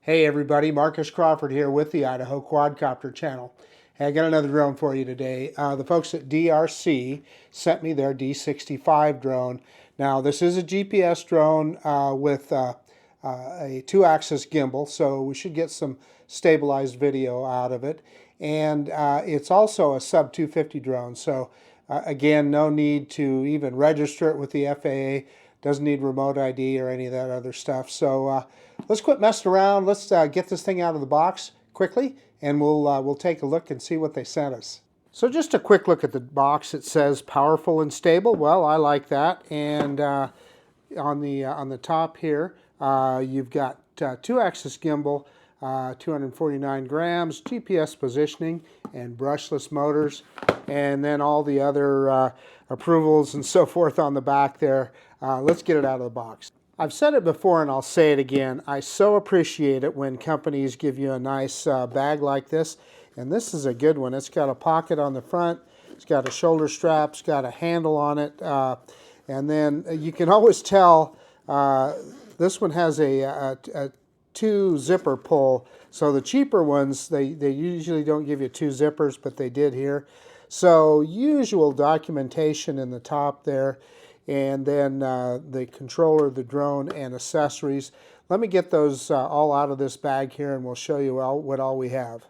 Hey everybody, Marcus Crawford here with the Idaho Quadcopter channel. Hey, I got another drone for you today. The folks at DEERC sent me their D65 drone. Now this is a GPS drone with a 2-axis gimbal, so we should get some stabilized video out of it. And it's also a sub 250 drone, so again, no need to even register it with the FAA. Doesn't need remote ID or any of that other stuff. So let's quit messing around. Let's get this thing out of the box quickly, and we'll take a look and see what they sent us. So just a quick look at the box. It says powerful and stable. Well, I like that. And on the top here, you've got 2-axis gimbal, 249 grams, GPS positioning, and brushless motors, and then all the other approvals and so forth on the back there. Let's get it out of the box. I've said it before and I'll say it again. I so appreciate it when companies give you a nice bag like this. And this is a good one. It's got a pocket on the front. It's got a shoulder strap. It's got a handle on it. And then you can always tell this one has a 2 zipper pull. So the cheaper ones, they usually don't give you 2 zippers, but they did here. So usual documentation in the top there. And then the controller, the drone, and accessories. Let me get those all out of this bag here, and we'll show you what all we have.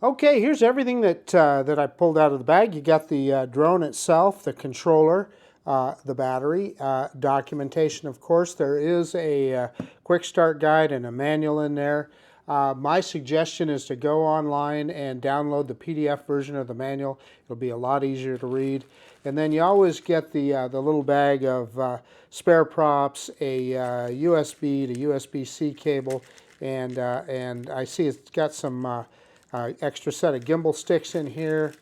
Okay, here's everything that I pulled out of the bag. You got the drone itself, the controller, the battery, documentation, of course. There is a quick start guide and a manual in there. My suggestion is to go online and download the PDF version of the manual. It'll be a lot easier to read. And then you always get the little bag of spare props, a USB to USB-C cable, and I see it's got some extra set of gimbal sticks in here.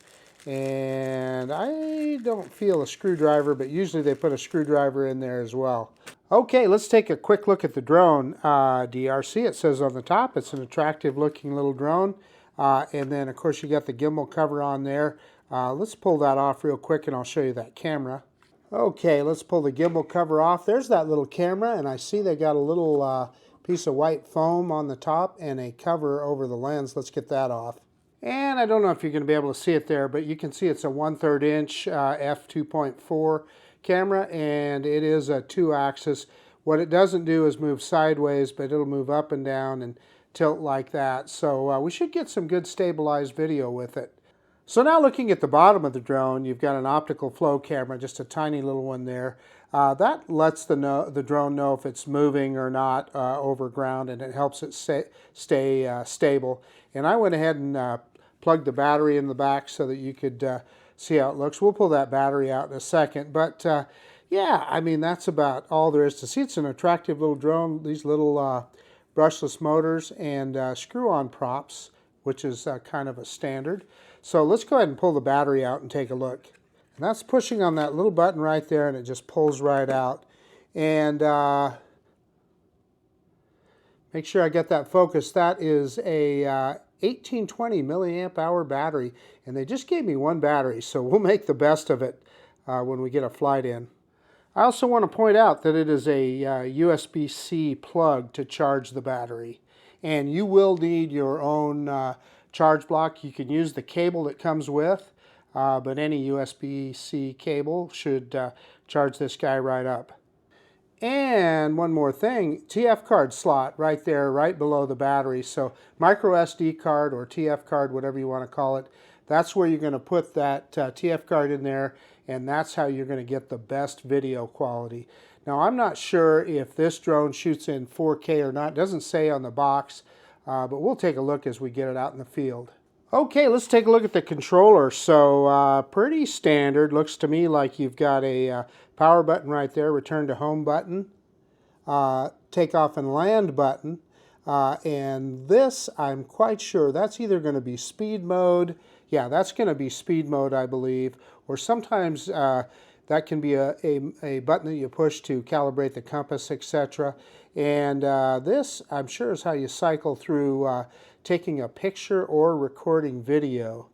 And I don't feel a screwdriver, but usually they put a screwdriver in there as well. Okay, let's take a quick look at the drone. DEERC, it says on the top, it's an attractive looking little drone. And then of course you got the gimbal cover on there. Let's pull that off real quick and I'll show you that camera. Okay, let's pull the gimbal cover off. There's that little camera, and I see they got a little piece of white foam on the top and a cover over the lens. Let's get that off. And I don't know if you're going to be able to see it there, but you can see it's a 1/3 inch f2.4 camera, and it is a 2-axis. What it doesn't do is move sideways, but it'll move up and down and tilt like that. So we should get some good stabilized video with it. So now looking at the bottom of the drone, you've got an optical flow camera, just a tiny little one there. That lets the drone know if it's moving or not over ground, and it helps it stay stable. And I went ahead and plugged the battery in the back so that you could see how it looks. We'll pull that battery out in a second. But yeah, I mean, that's about all there is to see. It's an attractive little drone. These little brushless motors and screw-on props, which is kind of a standard. So let's go ahead and pull the battery out and take a look. And that's pushing on that little button right there, and it just pulls right out. And make sure I get that focused. That is a 1820 milliamp hour battery, and they just gave me one battery, so we'll make the best of it when we get a flight in. I also want to point out that it is a USB-C plug to charge the battery, and you will need your own charge block. You can use the cable that comes with, but any USB-C cable should charge this guy right up. And one more thing, TF card slot right there, right below the battery. So micro SD card or TF card, whatever you want to call it, that's where you're going to put that TF card in there, and that's how you're going to get the best video quality. Now, I'm not sure if this drone shoots in 4K or not. It doesn't say on the box, but we'll take a look as we get it out in the field. Okay, let's take a look at the controller. So pretty standard. Looks to me like you've got a power button right there, return to home button, take off and land button, and this, I'm quite sure, that's either going to be speed mode. Yeah, that's going to be speed mode, I believe, or sometimes that can be a button that you push to calibrate the compass, etc. And this, I'm sure, is how you cycle through taking a picture or recording video.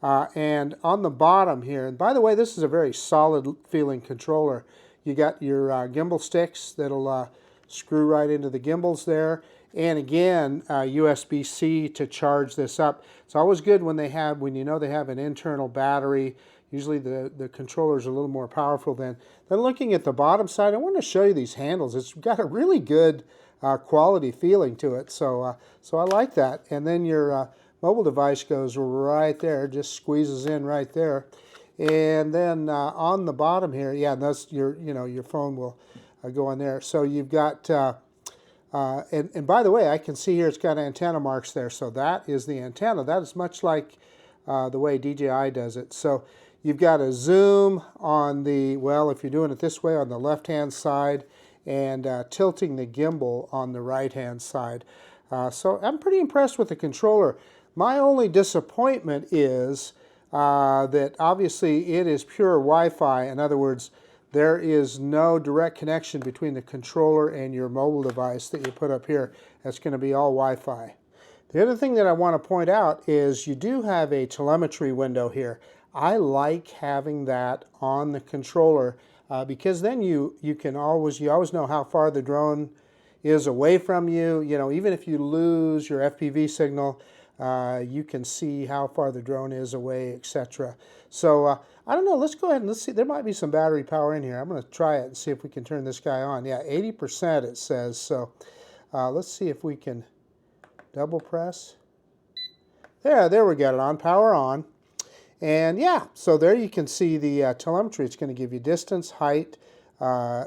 And on the bottom here, and by the way, this is a very solid feeling controller. You got your gimbal sticks that'll screw right into the gimbals there. And again, USB-C to charge this up. It's always good when they have, when you know they have an internal battery. Usually the controller is a little more powerful than. Then looking at the bottom side, I want to show you these handles. It's got a really good quality feeling to it. So I like that. And then your mobile device goes right there, just squeezes in right there. And then on the bottom here, yeah, that's your phone will go on there. So you've got, and by the way, I can see here it's got antenna marks there. So that is the antenna. That is much like the way DJI does it. So you've got a zoom on the, well, if you're doing it this way, on the left-hand side, and tilting the gimbal on the right-hand side. So I'm pretty impressed with the controller. My only disappointment is that obviously it is pure Wi-Fi. In other words, there is no direct connection between the controller and your mobile device that you put up here. That's going to be all Wi-Fi. The other thing that I want to point out is you do have a telemetry window here. I like having that on the controller because then you always know how far the drone is away from you. You know, even if you lose your FPV signal, you can see how far the drone is away, etc. So I don't know, let's go ahead and let's see. There might be some battery power in here. I'm going to try it and see if we can turn this guy on. Yeah, 80% it says. So let's see if we can double press. There we got it on, power on. And yeah, so there you can see the telemetry. It's going to give you distance, height,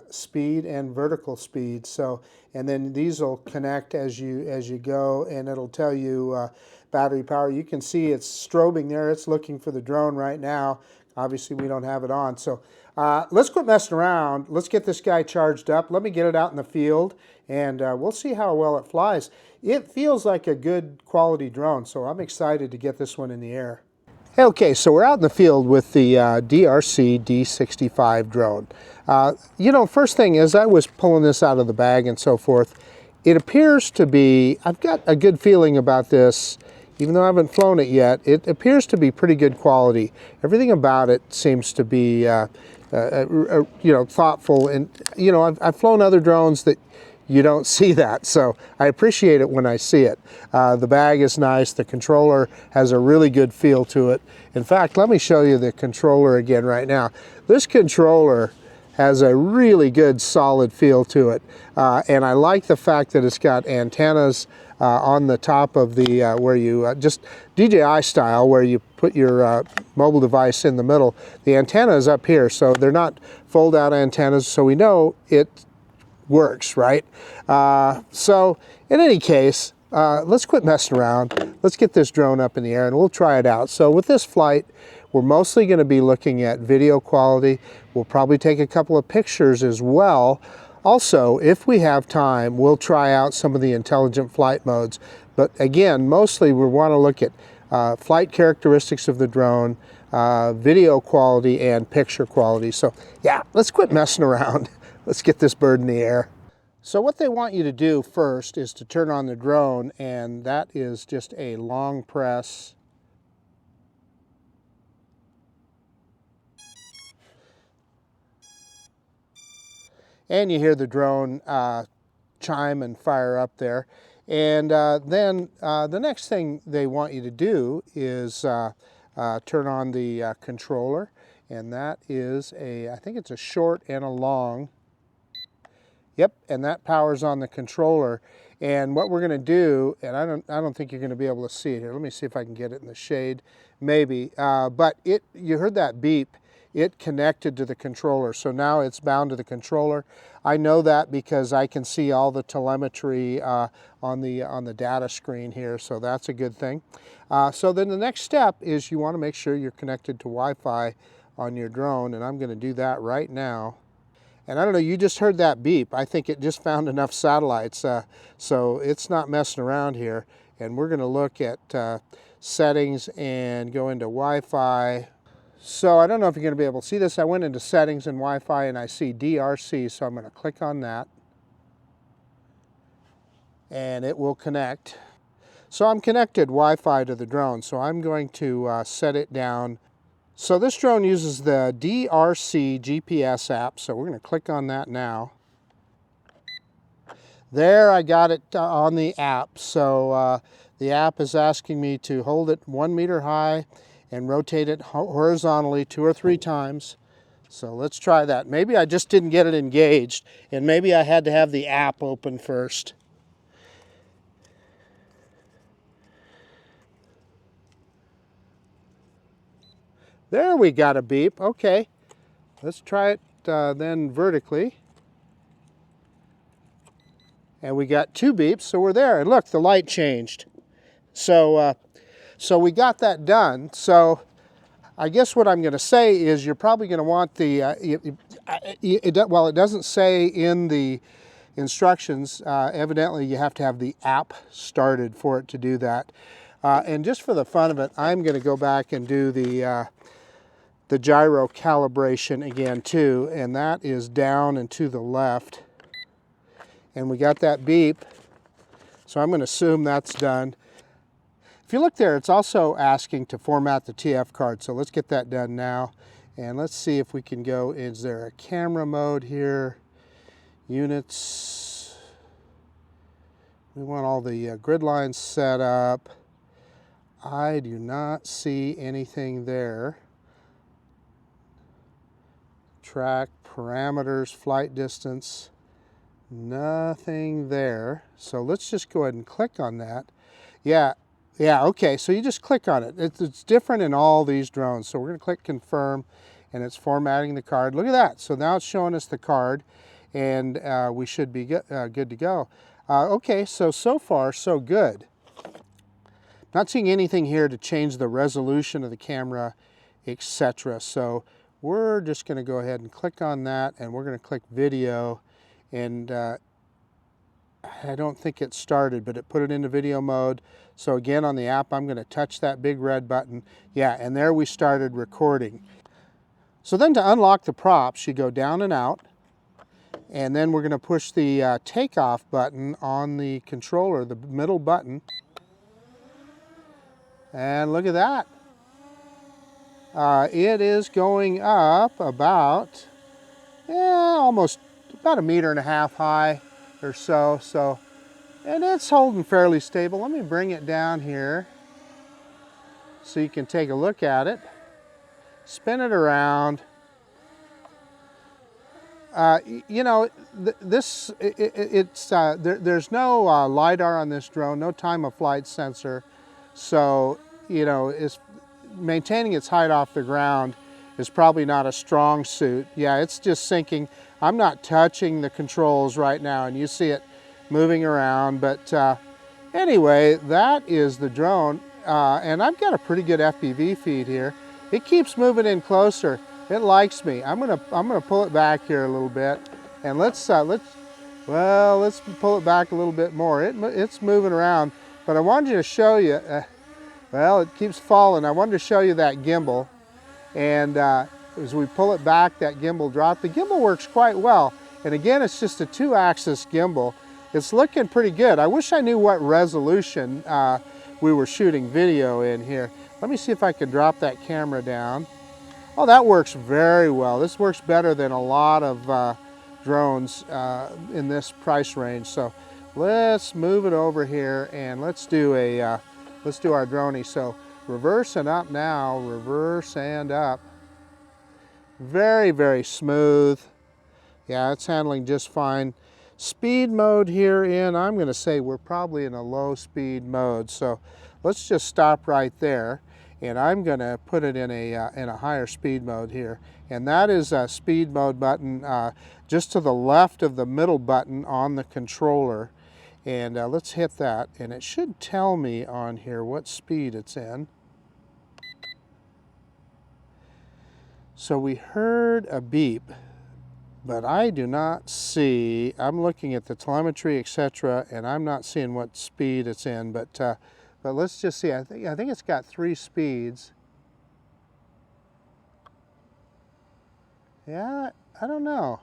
speed, and vertical speed. So, and then these will connect as you go, and it'll tell you battery power. You can see it's strobing there. It's looking for the drone right now. Obviously, we don't have it on. So let's quit messing around. Let's get this guy charged up. Let me get it out in the field, and we'll see how well it flies. It feels like a good quality drone, so I'm excited to get this one in the air. Okay, so we're out in the field with the DEERC D65 drone. You know, first thing is I was pulling this out of the bag and so forth. It appears to be, I've got a good feeling about this, even though I haven't flown it yet. It appears to be pretty good quality. Everything about it seems to be, you know, thoughtful. And, you know, I've flown other drones that you don't see that, so I appreciate it when I see it. The bag is nice. The controller has a really good feel to it. In fact, let me show you the controller again right now. This controller has a really good solid feel to it, and I like the fact that it's got antennas on the top of the where you just DJI style, where you put your mobile device in the middle. The antenna is up here, so they're not fold out antennas, so we know it works, right? So in any case, let's quit messing around. Let's get this drone up in the air and we'll try it out. So with this flight, we're mostly going to be looking at video quality. We'll probably take a couple of pictures as well. Also, if we have time, we'll try out some of the intelligent flight modes. But again, mostly we want to look at flight characteristics of the drone, video quality, and picture quality. So yeah, let's quit messing around. Let's get this bird in the air. So what they want you to do first is to turn on the drone, and that is just a long press. And you hear the drone chime and fire up there. And then the next thing they want you to do is turn on the controller. And that is I think it's a short and a long. Yep, and that powers on the controller. And what we're going to do, and I don't think you're going to be able to see it here. Let me see if I can get it in the shade, maybe. But you heard that beep. It connected to the controller, so now it's bound to the controller. I know that because I can see all the telemetry on the data screen here, so that's a good thing. So then the next step is you want to make sure you're connected to Wi-Fi on your drone, and I'm going to do that right now. And I don't know, you just heard that beep. I think it just found enough satellites, so it's not messing around here. And we're going to look at settings and go into Wi-Fi. So I don't know if you're going to be able to see this. I went into settings and Wi-Fi and I see DEERC, so I'm going to click on that. And it will connect. So I'm connected Wi-Fi to the drone, so I'm going to set it down. So this drone uses the DEERC GPS app, so we're going to click on that now. There, I got it on the app. So the app is asking me to hold it 1 meter high and rotate it horizontally 2 or 3 times. So let's try that. Maybe I just didn't get it engaged, and maybe I had to have the app open first. There, we got a beep. Okay, let's try it then vertically. And we got 2 beeps, so we're there. And look, the light changed. So we got that done. So I guess what I'm going to say is you're probably going to want the, well, it doesn't say in the instructions, evidently you have to have the app started for it to do that. And just for the fun of it, I'm going to go back and do the gyro calibration again too, and that is down and to the left. And we got that beep, so I'm going to assume that's done. If you look there, it's also asking to format the TF card, so let's get that done now. And let's see if we can go, is there a camera mode here? Units. We want all the grid lines set up. I do not see anything there. Track, parameters, flight distance. Nothing there. So let's just go ahead and click on that. Yeah, okay, so you just click on it. It's different in all these drones. So we're going to click confirm, and it's formatting the card. Look at that. So now it's showing us the card, and we should be good to go. Okay, so far, so good. Not seeing anything here to change the resolution of the camera, etc. So we're just going to go ahead and click on that, and we're going to click video. And I don't think it started, but it put it into video mode. So again, on the app, I'm going to touch that big red button. Yeah, and there we started recording. So then to unlock the props, you go down and out, and then we're going to push the takeoff button on the controller, the middle button. And look at that. It is going up about, almost about 1.5 meters high or so. And it's holding fairly stable. Let me bring it down here so you can take a look at it. Spin it around. You know, there's no LiDAR on this drone, no time of flight sensor. So, you know, maintaining its height off the ground is probably not a strong suit. Yeah, it's just sinking. I'm not touching the controls right now, and you see it moving around. But anyway, that is the drone, and I've got a pretty good FPV feed here. It keeps moving in closer. It likes me. I'm gonna pull it back here a little bit, and let's pull it back a little bit more. It's moving around, but I wanted you to show you. Well, it keeps falling. I wanted to show you that gimbal, and as we pull it back, that gimbal drop. The gimbal works quite well, and again, it's just a 2-axis gimbal. It's looking pretty good. I wish I knew what resolution we were shooting video in here. Let me see if I can drop that camera down. Oh, that works very well. This works better than a lot of drones in this price range. So let's move it over here, and let's do our droney. So reverse and up now, reverse and up. Very, very smooth. Yeah, it's handling just fine. Speed mode here I'm going to say we're probably in a low speed mode. So let's just stop right there. And I'm going to put it in a higher speed mode here. And that is a speed mode button just to the left of the middle button on the controller. And let's hit that. And it should tell me on here what speed it's in. So we heard a beep, but I do not see, I'm looking at the telemetry, etc., and I'm not seeing what speed it's in, but let's just see. I think it's got 3 speeds. Yeah, I don't know.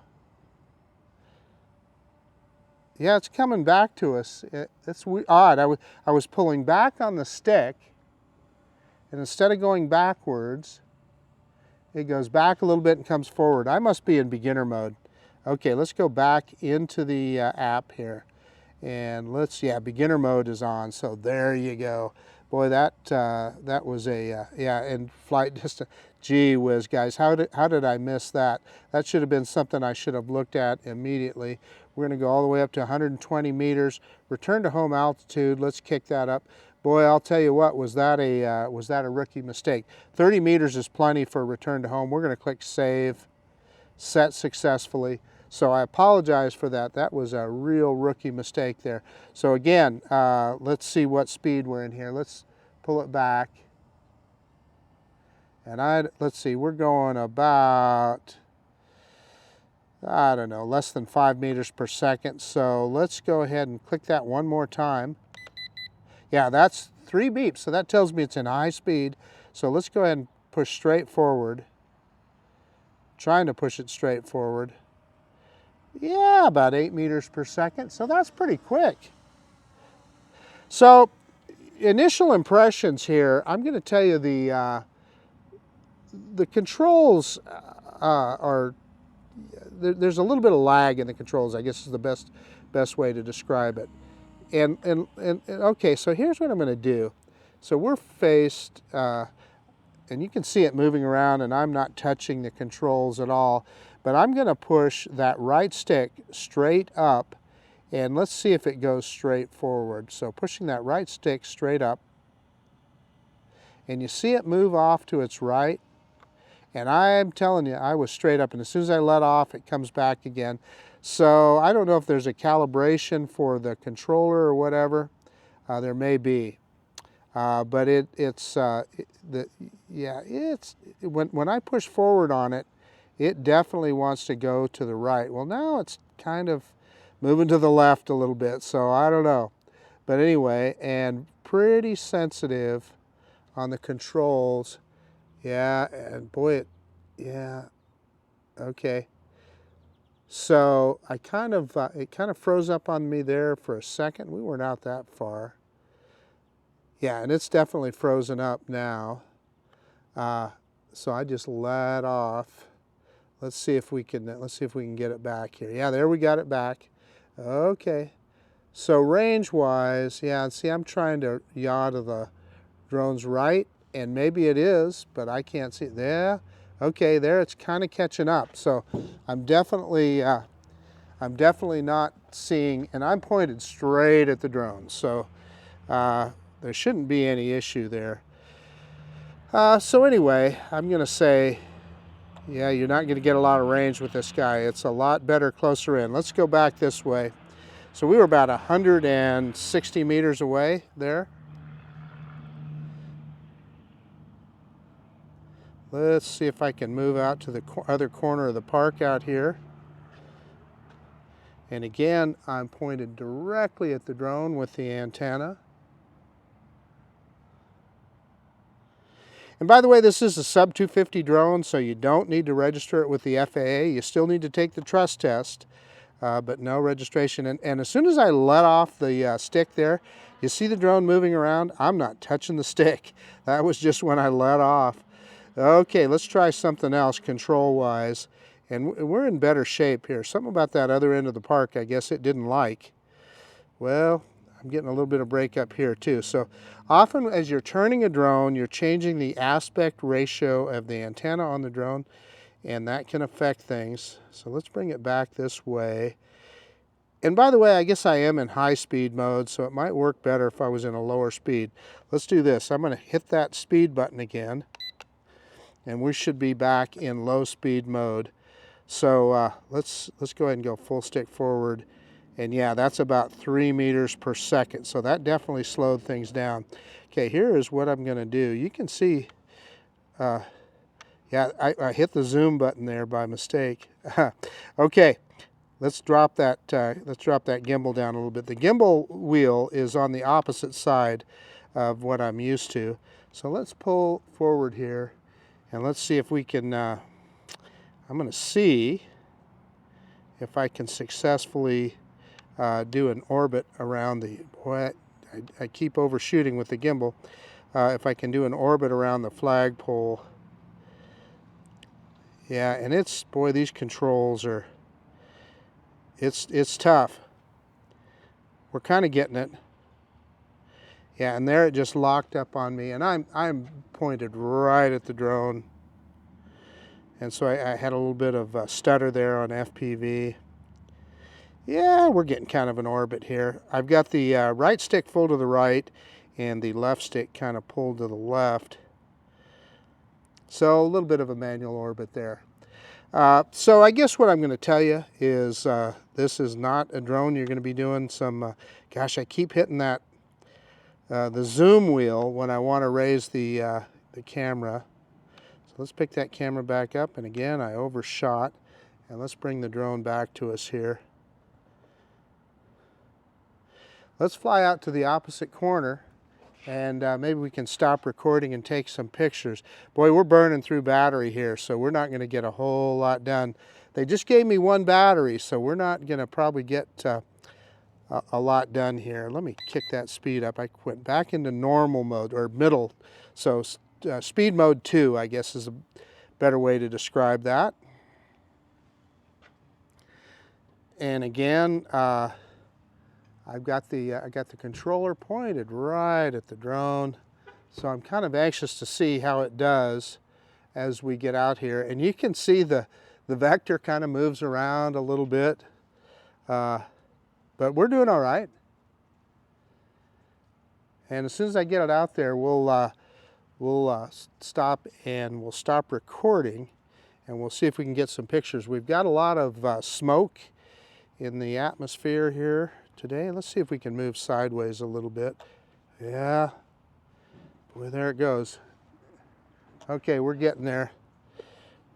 Yeah, it's coming back to us. It's odd. I was pulling back on the stick, and instead of going backwards, it goes back a little bit and comes forward. I must be in beginner mode. Okay, let's go back into the app here. And let's, yeah, beginner mode is on. So there you go. Boy, that was a, yeah, and flight distance. Gee whiz, guys, how did I miss that? That should have been something I should have looked at immediately. We're going to go all the way up to 120 meters. Return to home altitude. Let's kick that up. Boy, I'll tell you what, was that a rookie mistake? 30 meters is plenty for return to home. We're going to click save, set successfully. So I apologize for that. That was a real rookie mistake there. So again, let's see what speed we're in here. Let's pull it back. And let's see, we're going about, I don't know, less than 5 meters per second. So let's go ahead and click that one more time. Yeah, that's 3 beeps, so that tells me it's in high speed. So let's go ahead and push straight forward. Trying to push it straight forward. Yeah, about 8 meters per second, so that's pretty quick. So, initial impressions here, I'm going to tell you the controls are, there's a little bit of lag in the controls, I guess is the best way to describe it. And okay, so here's what I'm going to do. So we're faced, and you can see it moving around, and I'm not touching the controls at all, but I'm going to push that right stick straight up, and let's see if it goes straight forward. So pushing that right stick straight up, and you see it move off to its right, and I'm telling you, I was straight up, and as soon as I let off, it comes back again. So I don't know if there's a calibration for the controller or whatever. There may be. But when I push forward on it, it definitely wants to go to the right. Well, now it's kind of moving to the left a little bit, so I don't know. But anyway, and pretty sensitive on the controls. Yeah, and boy, yeah, okay. So it kind of froze up on me there for a second. We weren't out that far. Yeah, and it's definitely frozen up now. So I just let off. Let's see if we can get it back here. Yeah, there we got it back. Okay. So range-wise, yeah, and see, I'm trying to yaw to the drone's right, and maybe it is, but I can't see it there. Okay, there it's kind of catching up. So I'm definitely not seeing, and I'm pointed straight at the drone. So there shouldn't be any issue there. So anyway, I'm going to say, yeah, you're not going to get a lot of range with this guy. It's a lot better closer in. Let's go back this way. So we were about 160 meters away there. Let's see if I can move out to the other corner of the park out here. And again, I'm pointed directly at the drone with the antenna. And by the way, this is a sub 250 drone, so you don't need to register it with the FAA. You still need to take the trust test, but no registration. And as soon as I let off the stick there, you see the drone moving around? I'm not touching the stick. That was just when I let off. Okay, let's try something else control-wise. And we're in better shape here. Something about that other end of the park, I guess it didn't like. Well, I'm getting a little bit of breakup here too. So often as you're turning a drone, you're changing the aspect ratio of the antenna on the drone, and that can affect things. So let's bring it back this way. And by the way, I guess I am in high speed mode, so it might work better if I was in a lower speed. Let's do this. I'm going to hit that speed button again, and we should be back in low speed mode. So let's go ahead and go full stick forward. And yeah, that's about 3 meters per second. So that definitely slowed things down. Okay, here is what I'm going to do. You can see, yeah, I hit the zoom button there by mistake. Okay, let's drop that gimbal down a little bit. The gimbal wheel is on the opposite side of what I'm used to. So let's pull forward here, and let's see if we can. I'm going to see if I can successfully do an orbit around the, boy, I keep overshooting with the gimbal. If I can do an orbit around the flagpole. Yeah, and it's, boy, these controls are, it's tough. we're kind of getting it. Yeah, and there it just locked up on me, and I'm pointed right at the drone. And so I had a little bit of a stutter there on FPV. Yeah, we're getting kind of an orbit here. I've got the right stick full to the right and the left stick kind of pulled to the left. So a little bit of a manual orbit there. So I guess what I'm going to tell you is this is not a drone you're going to be doing some, gosh, I keep hitting that, the zoom wheel when I want to raise the camera. So let's pick that camera back up, and again I overshot, and let's bring the drone back to us here. Let's fly out to the opposite corner, and maybe we can stop recording and take some pictures. Boy, we're burning through battery here, so we're not going to get a whole lot done. They just gave me one battery, so we're not going to probably get a lot done here. Let me kick that speed up. I went back into normal mode, or middle, so speed mode 2, I guess, is a better way to describe that. And again, I got the controller pointed right at the drone, so I'm kind of anxious to see how it does as we get out here. And you can see the vector kind of moves around a little bit, but we're doing all right. And as soon as I get it out there, we'll stop, and we'll stop recording, and we'll see if we can get some pictures. We've got a lot of smoke in the atmosphere here today. Let's see if we can move sideways a little bit. Yeah, boy, there it goes. Okay, we're getting there.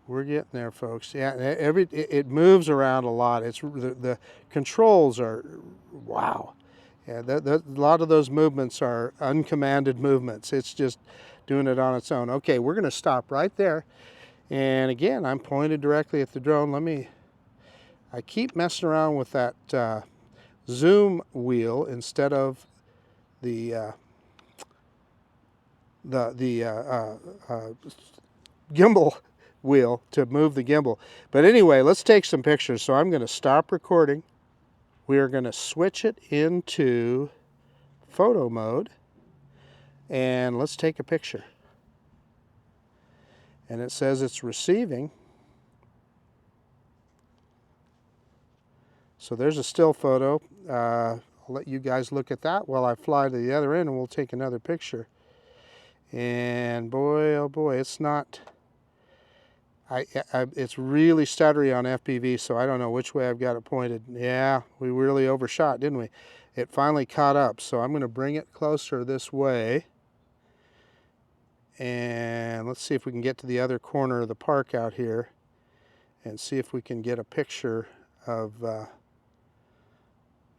We're getting there, folks. Yeah, it moves around a lot. It's the controls are, wow. Yeah, a lot of those movements are uncommanded movements. It's just doing it on its own. Okay, we're going to stop right there. And again, I'm pointed directly at the drone. I keep messing around with that zoom wheel instead of the gimbal wheel to move the gimbal. But anyway, let's take some pictures. So I'm going to stop recording. We are going to switch it into photo mode, and let's take a picture. And it says it's receiving. So there's a still photo. I'll let you guys look at that while I fly to the other end, and we'll take another picture. And boy, oh boy, it's not, it's really stuttery on FPV, so I don't know which way I've got it pointed. Yeah, we really overshot, didn't we? It finally caught up, so I'm going to bring it closer this way. And let's see if we can get to the other corner of the park out here and see if we can get a picture of,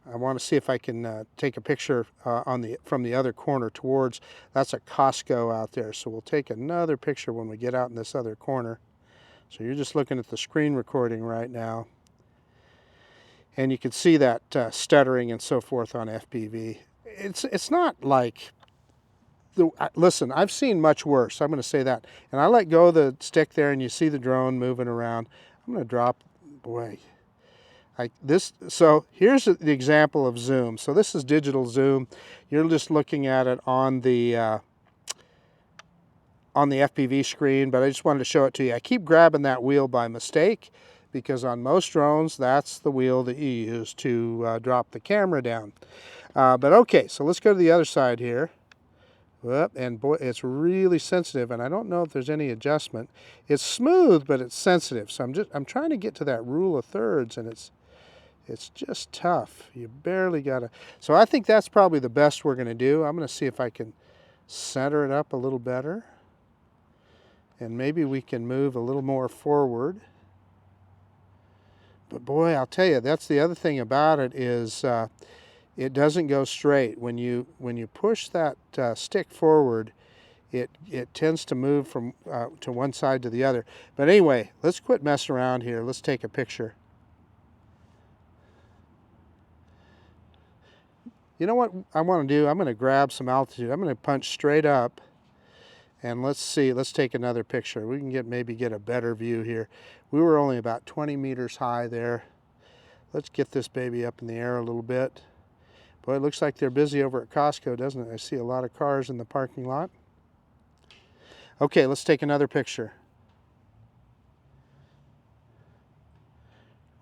I want to see if I can take a picture from the other corner towards, that's a Costco out there. So we'll take another picture when we get out in this other corner. So you're just looking at the screen recording right now. And you can see that stuttering and so forth on FPV. It's not like, listen, I've seen much worse. I'm going to say that. And I let go of the stick there, and you see the drone moving around. I'm going to drop, boy. So here's the example of zoom. So this is digital zoom. You're just looking at it on the FPV screen, but I just wanted to show it to you. I keep grabbing that wheel by mistake because on most drones, that's the wheel that you use to drop the camera down. But okay, so let's go to the other side here. Whoop, and boy, it's really sensitive, and I don't know if there's any adjustment. It's smooth, but it's sensitive. So I'm trying to get to that rule of thirds, and it's just tough. You barely got to. So I think that's probably the best we're going to do. I'm going to see if I can center it up a little better. And maybe we can move a little more forward. But boy, I'll tell you, that's the other thing about it is it doesn't go straight. When you push that stick forward, it tends to move from to one side to the other. But anyway, let's quit messing around here. Let's take a picture. You know what I want to do? I'm going to grab some altitude. I'm going to punch straight up, and let's see. Let's take another picture. We can maybe get a better view here. We were only about 20 meters high there. Let's get this baby up in the air a little bit. Boy, it looks like they're busy over at Costco, doesn't it? I see a lot of cars in the parking lot. Okay, let's take another picture.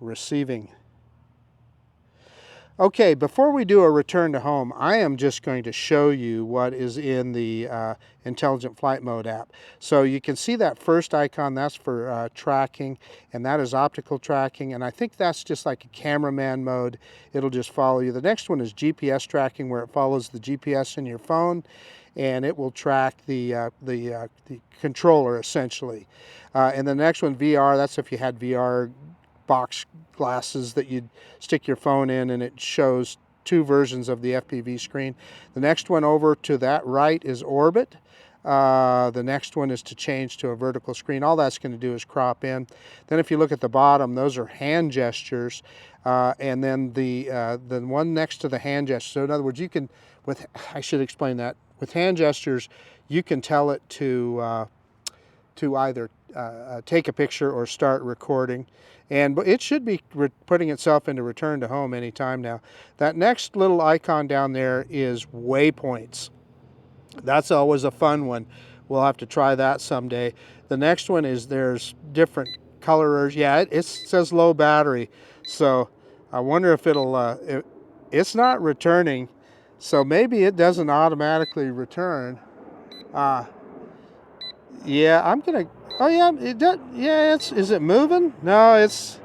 Receiving. Okay, before we do a return to home, I am just going to show you what is in the Intelligent Flight Mode app. So you can see that first icon, that's for tracking, and that is optical tracking, and I think that's just like a cameraman mode. It'll just follow you. The next one is GPS tracking, where it follows the GPS in your phone, and it will track the controller, essentially. And the next one, VR, that's if you had VR box glasses that you'd stick your phone in, and it shows two versions of the FPV screen. The next one over to that right is orbit. The next one is to change to a vertical screen. All that's going to do is crop in. Then if you look at the bottom, those are hand gestures, and then the one next to the hand gesture. So in other words, you can, I should explain that. With hand gestures, you can tell it to either take a picture or start recording. And it should be putting itself into return to home anytime now. That next little icon down there is waypoints. That's always a fun one. We'll have to try that someday. The next one is there's different colors. Yeah, it says low battery. So I wonder if it's not returning. So maybe it doesn't automatically return. Yeah, I'm gonna. Oh yeah, it does. Yeah, is it moving? No, it's.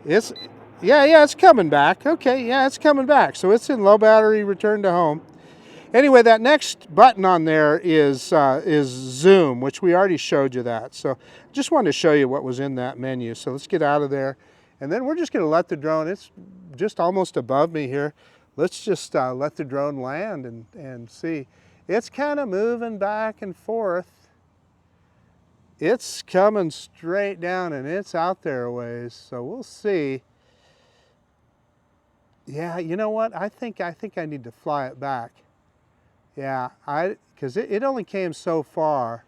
Yeah, it's coming back. Okay, yeah, it's coming back. So it's in low battery, return to home. Anyway, that next button on there is zoom, which we already showed you that. So just wanted to show you what was in that menu. So let's get out of there, and then we're just going to let the drone. It's just almost above me here. Let's just let the drone land and see. It's kind of moving back and forth. It's coming straight down, and it's out there a ways, so we'll see. Yeah, you know what? I think I need to fly it back. Yeah, because it only came so far.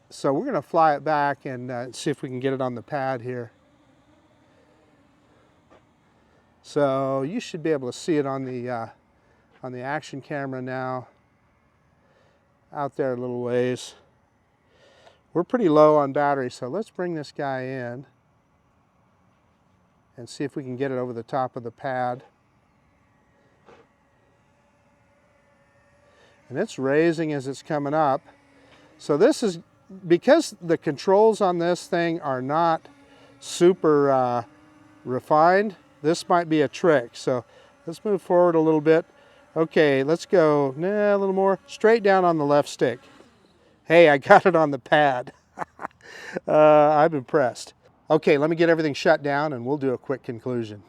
So we're going to fly it back and see if we can get it on the pad here. So you should be able to see it on the action camera now. Out there a little ways. We're pretty low on battery, so let's bring this guy in and see if we can get it over the top of the pad. And it's raising as it's coming up. So this is, because the controls on this thing are not super refined, this might be a trick. So let's move forward a little bit. Okay, let's go a little more straight down on the left stick. Hey, I got it on the pad. I'm impressed. Okay, let me get everything shut down and we'll do a quick conclusion.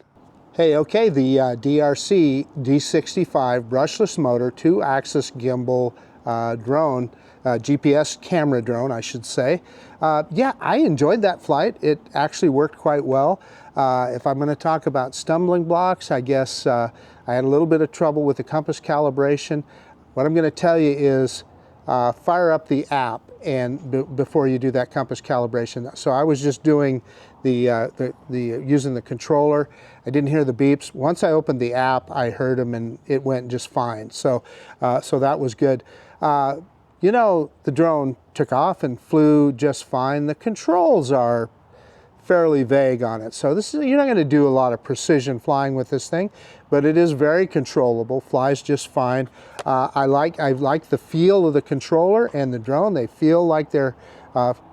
Hey, okay, the DEERC D65 brushless motor, 2-axis gimbal drone, GPS camera drone, I should say. Yeah, I enjoyed that flight. It actually worked quite well. If I'm going to talk about stumbling blocks, I guess I had a little bit of trouble with the compass calibration. What I'm going to tell you is fire up the app and before you do that compass calibration. So I was just doing using the controller. I didn't hear the beeps. Once I opened the app, I heard them and it went just fine. So so that was good. You know, the drone took off and flew just fine. The controls are fairly vague on it. So this is, you're not going to do a lot of precision flying with this thing, but it is very controllable, flies just fine. I like the feel of the controller and the drone. They feel like they're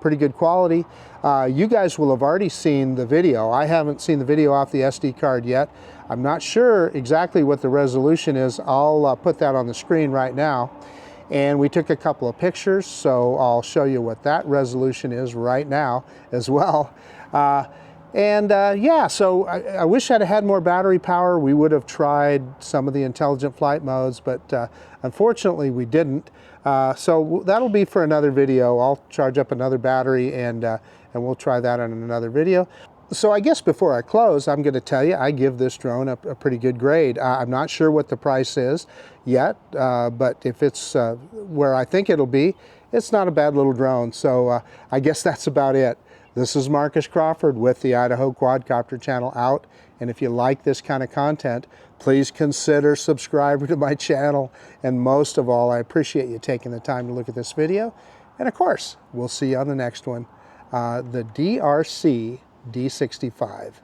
pretty good quality. You guys will have already seen the video. I haven't seen the video off the SD card yet. I'm not sure exactly what the resolution is. I'll put that on the screen right now. And we took a couple of pictures, so I'll show you what that resolution is right now as well. Yeah, so I wish I'd had more battery power. We would have tried some of the intelligent flight modes, but unfortunately we didn't. So that'll be for another video. I'll charge up another battery and we'll try that on another video. So I guess before I close, I'm going to tell you I give this drone a pretty good grade. I'm not sure what the price is yet, but if it's where I think it'll be, it's not a bad little drone. So I guess that's about it. This is Marcus Crawford with the Idaho Quadcopter channel out. And if you like this kind of content, please consider subscribing to my channel. And most of all, I appreciate you taking the time to look at this video. And of course, we'll see you on the next one. The DEERC D65.